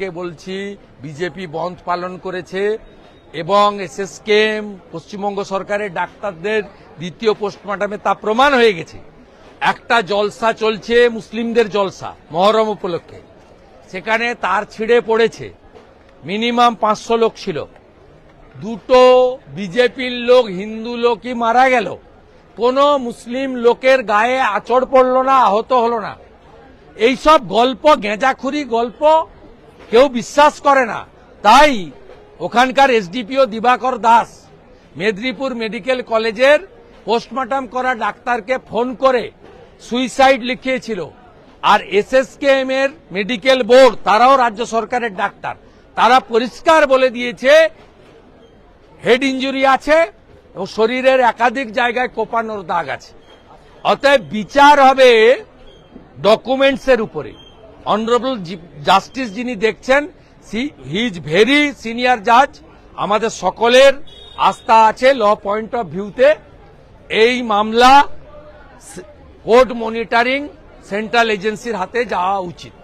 কে বলছি বিজেপি বন্ধ পালন করেছে এবং এসএসকেএম পশ্চিমবঙ্গ সরকারের ডাক্তারদের দ্বিতীয় পোস্টমর্টমে তা প্রমাণ হয়ে গেছে। একটা জলসা চলছে, মুসলিমদের জলসা মহরম উপলক্ষে, সেখানে তার ছিঁড়ে পড়েছে, মিনিমাম 500 লোক ছিল, দুটো বিজেপির লোক হিন্দু লোকই মারা গেল, কোনো মুসলিম লোকের গায়ে আঁচড় পড়ল না, আহত হলো না। এইসব গল্প গেঁজাখুরি গল্প কেউ বিশ্বাস করে না। তাই ওখানকার এসডিপিও দিবাকর দাস মেদিনীপুর মেডিকেল কলেজের পোস্টমর্টম করা ডাক্তারকে ফোন করে সুইসাইড লিখিয়েছিল। আর এসএসকেএম এর মেডিকেল বোর্ড, তারাও রাজ্য সরকারের ডাক্তার, তারা পরিষ্কার বলে দিয়েছে হেড ইঞ্জুরি আছে এবং শরীরের একাধিক জায়গায় কোপানোর দাগ আছে। অতএব বিচার হবে ডকুমেন্টসের উপরে। অনারেবল জাস্টিস যিনি দেখছেন, হি ইজ ভেরি সিনিয়র জাজ। আমাদের সকলের আস্থা আছে ল পয়েন্ট অফ ভিউতে এই মামলা কোর্ট মনিটরিং সেন্ট্রাল এজেন্সির হাতে যাওয়া উচিত।